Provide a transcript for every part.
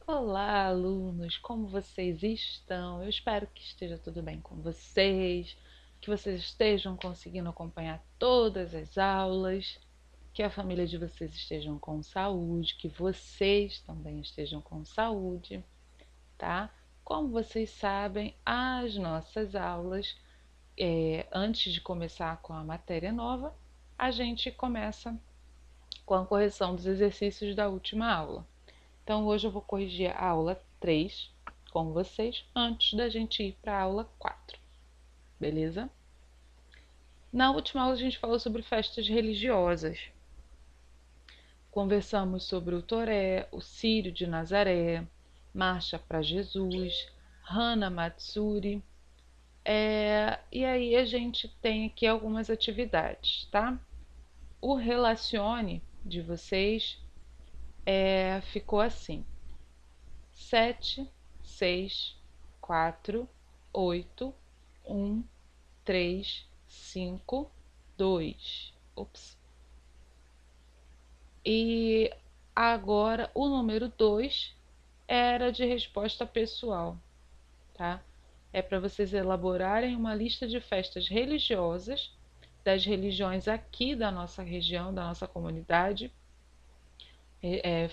Olá, alunos! Como vocês estão? Eu espero que esteja tudo bem com vocês, que vocês estejam conseguindo acompanhar todas as aulas, que a família de vocês estejam com saúde, que vocês também estejam com saúde, tá? Como vocês sabem, as nossas aulas, antes de começar com a matéria nova, a gente começa com a correção dos exercícios da última aula. Então, hoje eu vou corrigir a aula 3 com vocês, antes da gente ir para a aula 4, beleza? Na última aula a gente falou sobre festas religiosas. Conversamos sobre o Toré, o Círio de Nazaré, Marcha para Jesus, Hana Matsuri. E aí a gente tem aqui algumas atividades, tá? O relacione de vocês ficou assim: 7, 6, 4, 8, 1, 3, 5, 2. Ops. E agora o número 2 era de resposta pessoal, tá? É para vocês elaborarem uma lista de festas religiosas das religiões aqui da nossa região, da nossa comunidade,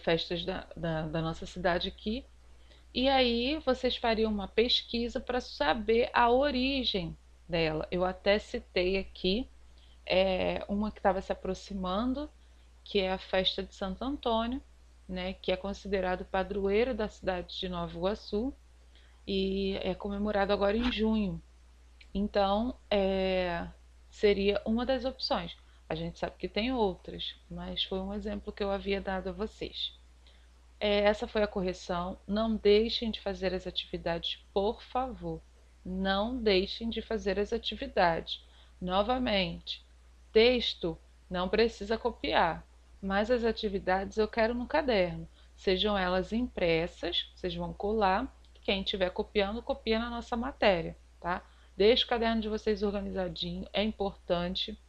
festas da nossa cidade aqui. E aí vocês fariam uma pesquisa para saber a origem dela. Eu até citei aqui uma que estava se aproximando, que é a festa de Santo Antônio, né, que é considerado padroeiro da cidade de Nova Iguaçu e é comemorado agora em junho. Então, seria uma das opções. A gente sabe que tem outras, mas foi um exemplo que eu havia dado a vocês. Essa foi a correção. Não deixem de fazer as atividades, por favor. Não deixem de fazer as atividades. Novamente, texto não precisa copiar, mas as atividades eu quero no caderno. Sejam elas impressas, vocês vão colar. Quem estiver copiando, copia na nossa matéria, tá? Deixe o caderno de vocês organizadinho, é importante,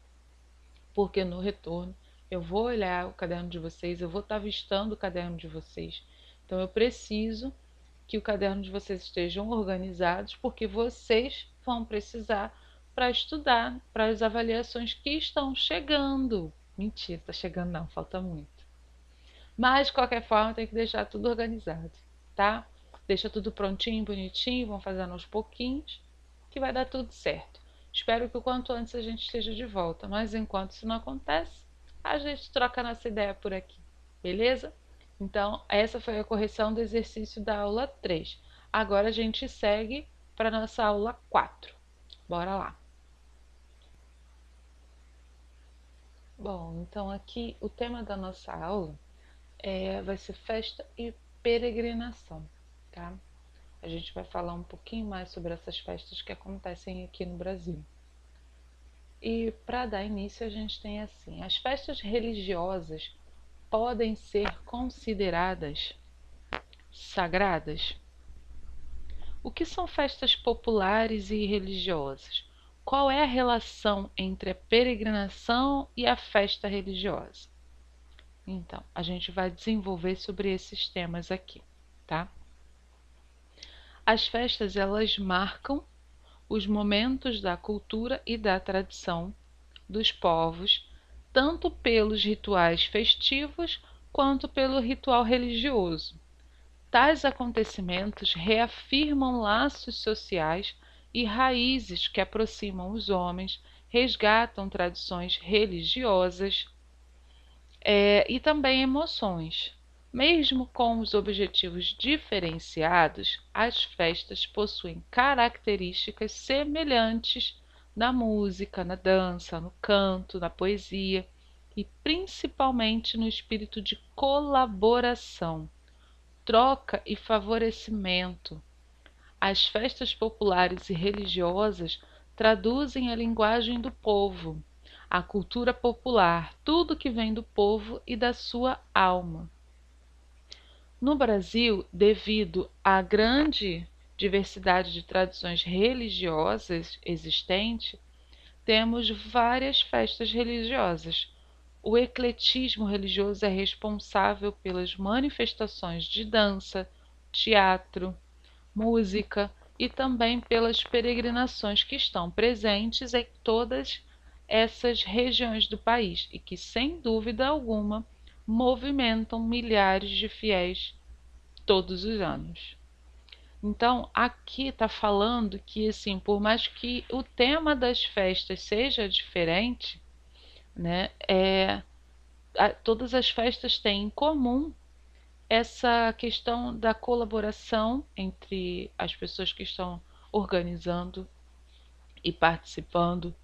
porque no retorno eu vou olhar o caderno de vocês, eu vou estar vistando o caderno de vocês. Então eu preciso que o caderno de vocês estejam organizados, porque vocês vão precisar para estudar para as avaliações que estão chegando. Mentira, está chegando não, falta muito. Mas de qualquer forma tem que deixar tudo organizado, tá? Deixa tudo prontinho, bonitinho, vão fazendo aos pouquinhos, que vai dar tudo certo. Espero que o quanto antes a gente esteja de volta, mas enquanto isso não acontece, a gente troca nossa ideia por aqui, beleza? Então, essa foi a correção do exercício da aula 3. Agora a gente segue para a nossa aula 4. Bora lá! Bom, então aqui o tema da nossa aula vai ser festa e peregrinação, tá? A gente vai falar um pouquinho mais sobre essas festas que acontecem aqui no Brasil. E para dar início, a gente tem assim: as festas religiosas podem ser consideradas sagradas? O que são festas populares e religiosas? Qual é a relação entre a peregrinação e a festa religiosa? Então, a gente vai desenvolver sobre esses temas aqui, tá? As festas, elas marcam os momentos da cultura e da tradição dos povos, tanto pelos rituais festivos quanto pelo ritual religioso. Tais acontecimentos reafirmam laços sociais e raízes que aproximam os homens, resgatam tradições religiosas, e também emoções. Mesmo com os objetivos diferenciados, as festas possuem características semelhantes na música, na dança, no canto, na poesia e principalmente no espírito de colaboração, troca e favorecimento. As festas populares e religiosas traduzem a linguagem do povo, a cultura popular, tudo que vem do povo e da sua alma. No Brasil, devido à grande diversidade de tradições religiosas existente, temos várias festas religiosas. O ecletismo religioso é responsável pelas manifestações de dança, teatro, música e também pelas peregrinações que estão presentes em todas essas regiões do país e que, sem dúvida alguma, movimentam milhares de fiéis todos os anos. Então, aqui está falando que, assim, por mais que o tema das festas seja diferente, né, todas as festas têm em comum essa questão da colaboração entre as pessoas que estão organizando e participando,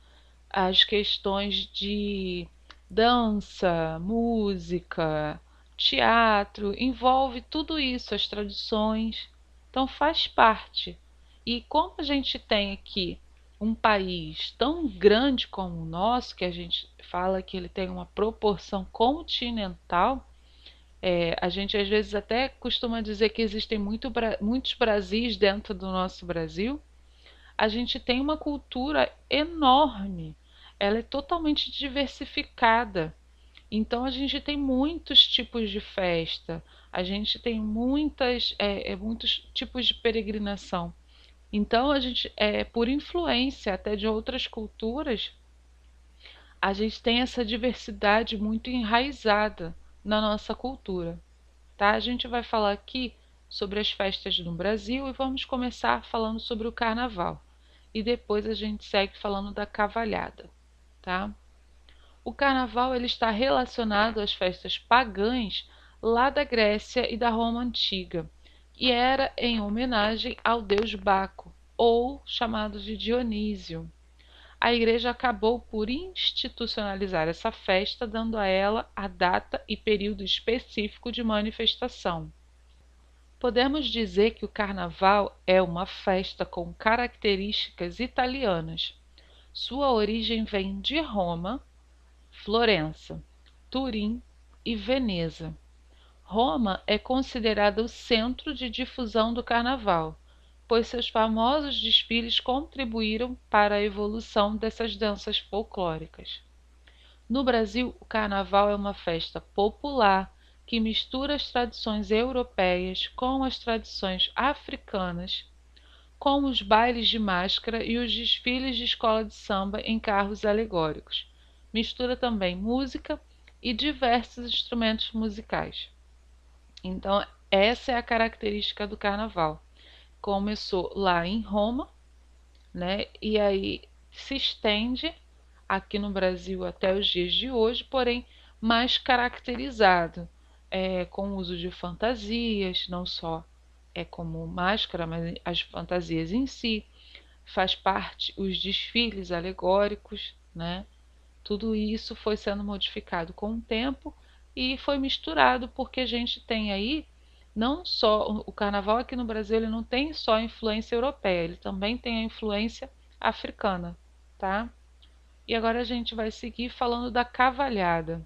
as questões de dança, música, teatro, envolve tudo isso, as tradições, então faz parte. E como a gente tem aqui um país tão grande como o nosso, que a gente fala que ele tem uma proporção continental, a gente às vezes até costuma dizer que existem muitos Brasis dentro do nosso Brasil. A gente tem uma cultura enorme, ela é totalmente diversificada. Então a gente tem muitos tipos de festa, a gente tem muitos tipos de peregrinação. Então a gente, por influência até de outras culturas, a gente tem essa diversidade muito enraizada na nossa cultura, tá? A gente vai falar aqui sobre as festas no Brasil e vamos começar falando sobre o carnaval. E depois a gente segue falando da cavalhada, tá? O carnaval ele está relacionado às festas pagãs lá da Grécia e da Roma antiga, e era em homenagem ao deus Baco, ou chamado de Dionísio. A igreja acabou por institucionalizar essa festa, dando a ela a data e período específico de manifestação. Podemos dizer que o carnaval é uma festa com características italianas. Sua origem vem de Roma, Florença, Turim e Veneza. Roma é considerada o centro de difusão do carnaval, pois seus famosos desfiles contribuíram para a evolução dessas danças folclóricas. No Brasil, o carnaval é uma festa popular que mistura as tradições europeias com as tradições africanas, com os bailes de máscara e os desfiles de escola de samba em carros alegóricos. Mistura também música e diversos instrumentos musicais. Então, essa é a característica do carnaval. Começou lá em Roma, né? E aí se estende aqui no Brasil até os dias de hoje, porém mais caracterizado, com o uso de fantasias, não só como máscara, mas as fantasias em si, faz parte os desfiles alegóricos, né? Tudo isso foi sendo modificado com o tempo e foi misturado porque a gente tem aí não só o carnaval aqui no Brasil, ele não tem só a influência europeia, ele também tem a influência africana, tá? E agora a gente vai seguir falando da cavalhada.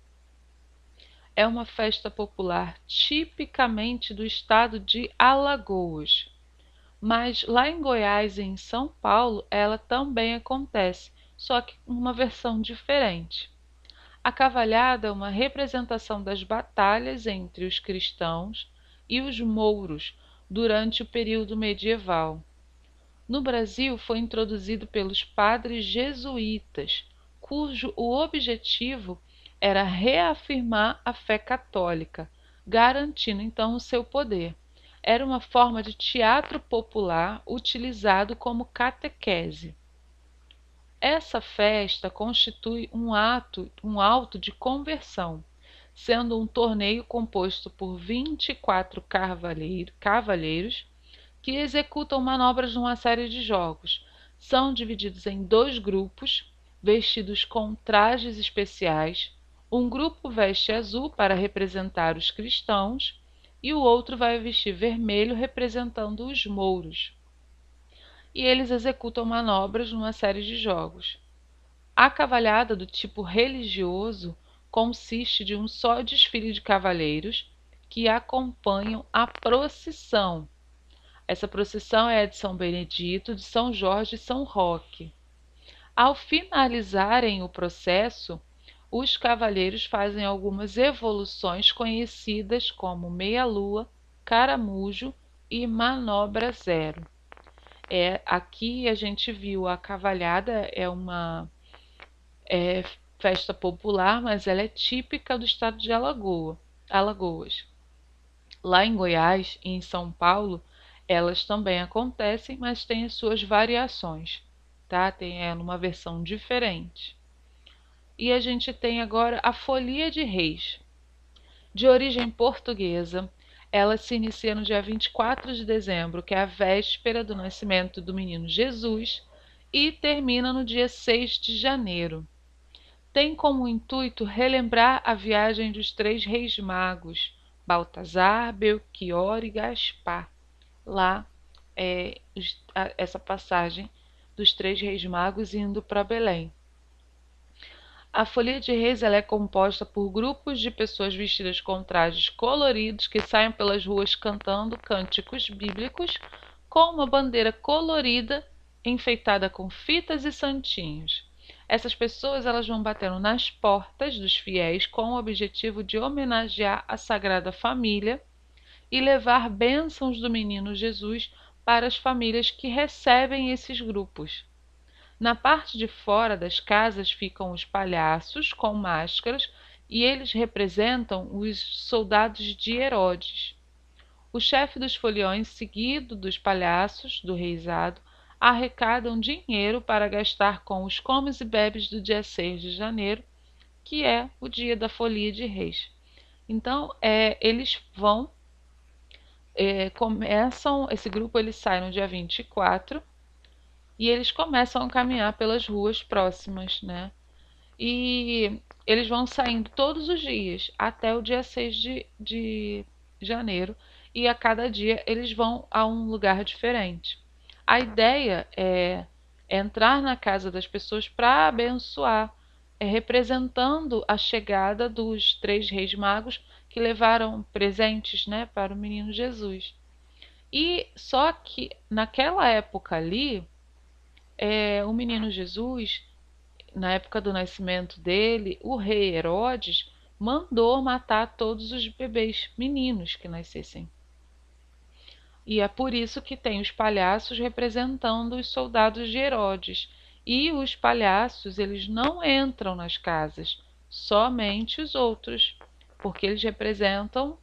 É uma festa popular tipicamente do estado de Alagoas, mas lá em Goiás e em São Paulo ela também acontece, só que uma versão diferente. A cavalhada é uma representação das batalhas entre os cristãos e os mouros durante o período medieval. No Brasil foi introduzido pelos padres jesuítas, cujo o objetivo era reafirmar a fé católica, garantindo então o seu poder. Era uma forma de teatro popular utilizado como catequese. Essa festa constitui um auto de conversão, sendo um torneio composto por 24 cavalheiros que executam manobras numa série de jogos. São divididos em dois grupos, vestidos com trajes especiais. Um grupo veste azul para representar os cristãos e o outro vai vestir vermelho representando os mouros. E eles executam manobras numa série de jogos. A cavalhada do tipo religioso consiste de um só desfile de cavaleiros que acompanham a procissão. Essa procissão é a de São Benedito, de São Jorge e São Roque. Ao finalizarem o processo, os cavaleiros fazem algumas evoluções conhecidas como meia-lua, caramujo e manobra zero. Aqui a gente viu a cavalhada, é uma festa popular, mas ela é típica do estado de Alagoas. Lá em Goiás e em São Paulo, elas também acontecem, mas têm as suas variações, tá? Tem numa versão diferente. E a gente tem agora a Folia de Reis. De origem portuguesa, ela se inicia no dia 24 de dezembro, que é a véspera do nascimento do menino Jesus, e termina no dia 6 de janeiro. Tem como intuito relembrar a viagem dos três reis magos, Baltazar, Belchior e Gaspar. Lá essa passagem dos três reis magos indo para Belém. A Folia de Reis ela é composta por grupos de pessoas vestidas com trajes coloridos que saem pelas ruas cantando cânticos bíblicos com uma bandeira colorida enfeitada com fitas e santinhos. Essas pessoas elas vão batendo nas portas dos fiéis com o objetivo de homenagear a Sagrada Família e levar bênçãos do menino Jesus para as famílias que recebem esses grupos. Na parte de fora das casas ficam os palhaços com máscaras e eles representam os soldados de Herodes. O chefe dos foliões, seguido dos palhaços do reizado, arrecadam dinheiro para gastar com os comes e bebes do dia 6 de janeiro, que é o dia da Folia de Reis. Então, eles vão, começam, esse grupo ele sai no dia 24 e eles começam a caminhar pelas ruas próximas, né? E eles vão saindo todos os dias até o dia 6 de janeiro e a cada dia eles vão a um lugar diferente. A ideia é entrar na casa das pessoas para abençoar, representando a chegada dos três reis magos que levaram presentes, né, para o menino Jesus. E só que naquela época ali, o menino Jesus, na época do nascimento dele, o rei Herodes mandou matar todos os bebês meninos que nascessem. E é por isso que tem os palhaços representando os soldados de Herodes. E os palhaços, eles não entram nas casas, somente os outros, porque eles representam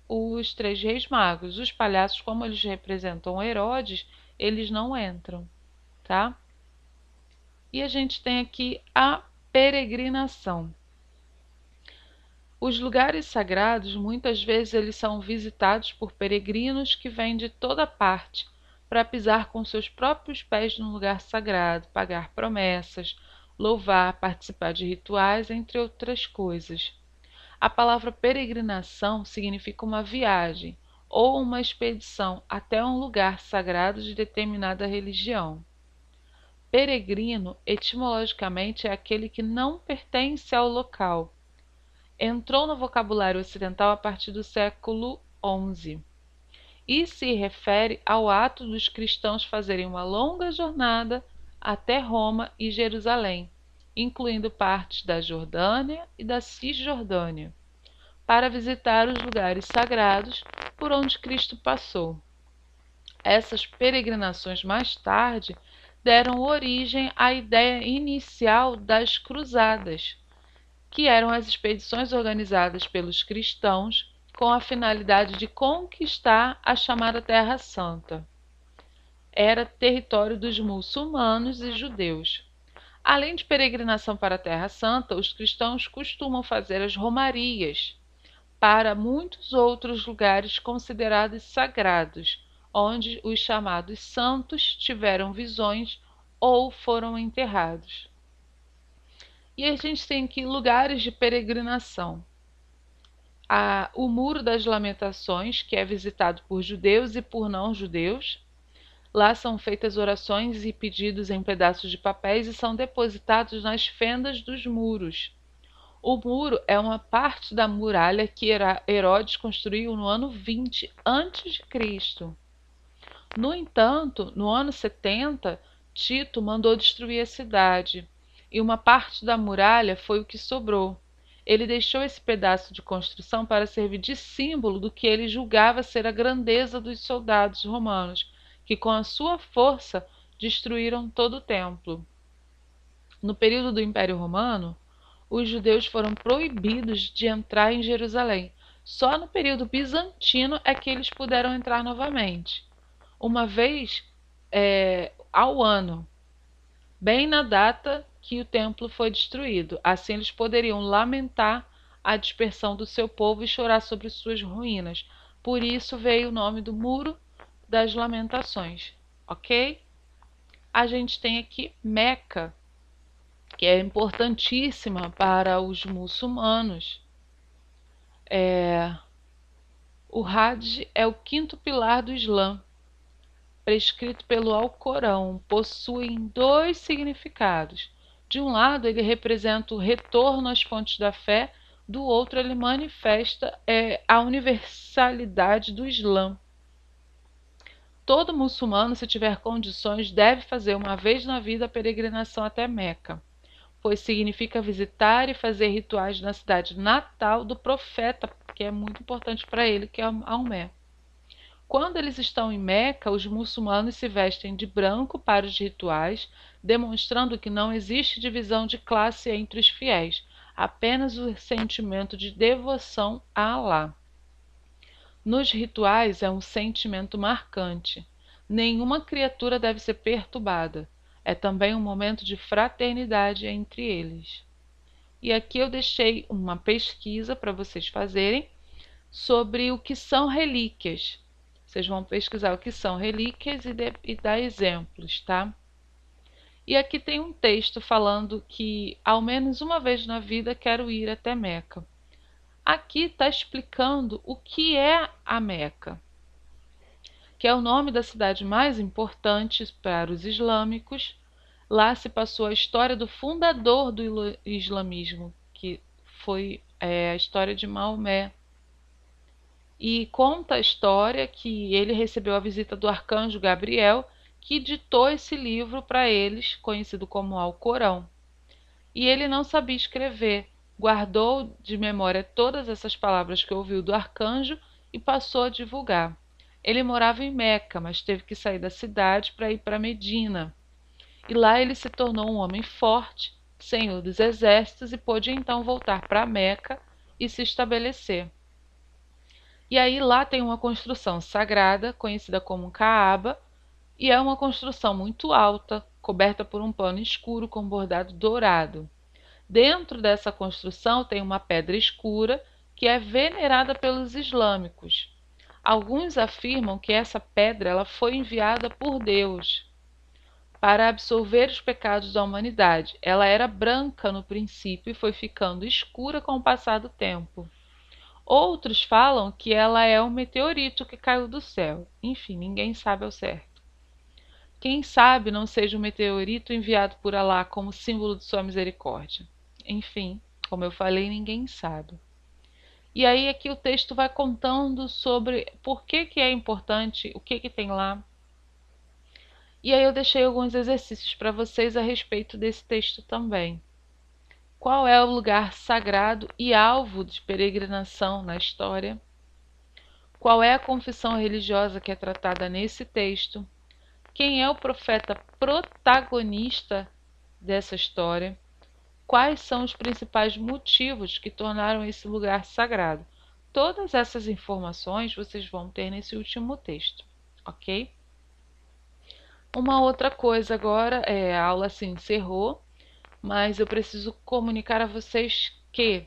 os três reis magos. Os palhaços, como eles representam Herodes, eles não entram, tá? E a gente tem aqui a peregrinação. Os lugares sagrados, muitas vezes, eles são visitados por peregrinos que vêm de toda parte para pisar com seus próprios pés no lugar sagrado, pagar promessas, louvar, participar de rituais, entre outras coisas. A palavra peregrinação significa uma viagem ou uma expedição até um lugar sagrado de determinada religião. Peregrino, etimologicamente, é aquele que não pertence ao local. Entrou no vocabulário ocidental a partir do século XI e se refere ao ato dos cristãos fazerem uma longa jornada até Roma e Jerusalém, incluindo partes da Jordânia e da Cisjordânia, para visitar os lugares sagrados por onde Cristo passou. Essas peregrinações mais tarde deram origem à ideia inicial das cruzadas, que eram as expedições organizadas pelos cristãos com a finalidade de conquistar a chamada Terra Santa. Era território dos muçulmanos e judeus. Além de peregrinação para a Terra Santa, os cristãos costumam fazer as romarias para muitos outros lugares considerados sagrados, onde os chamados santos tiveram visões ou foram enterrados. E a gente tem aqui lugares de peregrinação. O Muro das Lamentações, que é visitado por judeus e por não-judeus. Lá são feitas orações e pedidos em pedaços de papéis e são depositados nas fendas dos muros. O muro é uma parte da muralha que Herodes construiu no ano 20 a.C. No entanto, no ano 70, Tito mandou destruir a cidade, e uma parte da muralha foi o que sobrou. Ele deixou esse pedaço de construção para servir de símbolo do que ele julgava ser a grandeza dos soldados romanos, que com a sua força destruíram todo o templo. No período do Império Romano, os judeus foram proibidos de entrar em Jerusalém. Só no período bizantino é que eles puderam entrar novamente, uma vez ao ano, bem na data que o templo foi destruído. Assim eles poderiam lamentar a dispersão do seu povo e chorar sobre suas ruínas. Por isso veio o nome do Muro das Lamentações, ok? A gente tem aqui Meca, que é importantíssima para os muçulmanos. O Hajj é o quinto pilar do Islã, prescrito pelo Alcorão. Possuem dois significados. De um lado, ele representa o retorno às fontes da fé, do outro, ele manifesta a universalidade do Islã. Todo muçulmano, se tiver condições, deve fazer uma vez na vida a peregrinação até Meca, pois significa visitar e fazer rituais na cidade natal do profeta, que é muito importante para ele, que é Maomé. Quando eles estão em Meca, os muçulmanos se vestem de branco para os rituais, demonstrando que não existe divisão de classe entre os fiéis, apenas o sentimento de devoção a Alá. Nos rituais é um sentimento marcante. Nenhuma criatura deve ser perturbada. É também um momento de fraternidade entre eles. E aqui eu deixei uma pesquisa para vocês fazerem sobre o que são relíquias. Vocês vão pesquisar o que são relíquias e dar exemplos, tá? E aqui tem um texto falando que ao menos uma vez na vida quero ir até Meca. Aqui está explicando o que é a Meca, que é o nome da cidade mais importante para os islâmicos. Lá se passou a história do fundador do islamismo, que foi a história de Maomé. E conta a história que ele recebeu a visita do arcanjo Gabriel, que ditou esse livro para eles, conhecido como Alcorão. E ele não sabia escrever, guardou de memória todas essas palavras que ouviu do arcanjo e passou a divulgar. Ele morava em Meca, mas teve que sair da cidade para ir para Medina. E lá ele se tornou um homem forte, senhor dos exércitos, e pôde então voltar para Meca e se estabelecer. E aí lá tem uma construção sagrada, conhecida como Kaaba, e é uma construção muito alta, coberta por um pano escuro com bordado dourado. Dentro dessa construção tem uma pedra escura que é venerada pelos islâmicos. Alguns afirmam que essa pedra ela foi enviada por Deus para absorver os pecados da humanidade. Ela era branca no princípio e foi ficando escura com o passar do tempo. Outros falam que ela é um meteorito que caiu do céu. Enfim, ninguém sabe ao certo. Quem sabe não seja um meteorito enviado por Alá como símbolo de sua misericórdia. Enfim, como eu falei, ninguém sabe. E aí aqui o texto vai contando sobre por que é importante, o que tem lá. E aí eu deixei alguns exercícios para vocês a respeito desse texto também. Qual é o lugar sagrado e alvo de peregrinação na história? Qual é a confissão religiosa que é tratada nesse texto? Quem é o profeta protagonista dessa história? Quais são os principais motivos que tornaram esse lugar sagrado? Todas essas informações vocês vão ter nesse último texto, ok? Uma outra coisa agora, a aula se encerrou, mas eu preciso comunicar a vocês que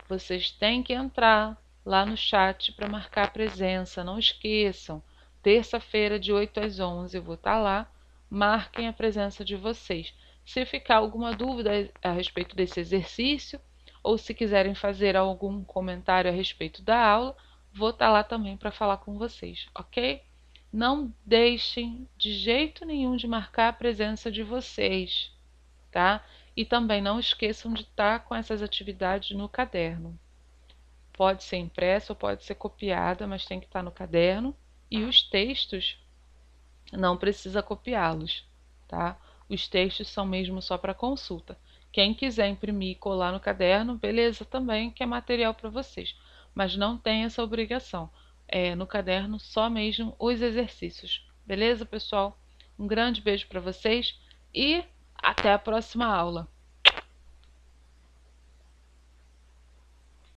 vocês têm que entrar lá no chat para marcar presença. Não esqueçam, terça-feira de 8 às 11 eu vou estar lá. Marquem a presença de vocês. Se ficar alguma dúvida a respeito desse exercício, ou se quiserem fazer algum comentário a respeito da aula, vou estar lá também para falar com vocês, ok? Não deixem de jeito nenhum de marcar a presença de vocês, tá? E também não esqueçam de estar com essas atividades no caderno. Pode ser impressa ou pode ser copiada, mas tem que estar no caderno. E os textos, não precisa copiá-los, tá? Os textos são mesmo só para consulta. Quem quiser imprimir e colar no caderno, beleza também, que é material para vocês. Mas não tem essa obrigação. É no caderno só mesmo os exercícios. Beleza, pessoal? Um grande beijo para vocês e até a próxima aula.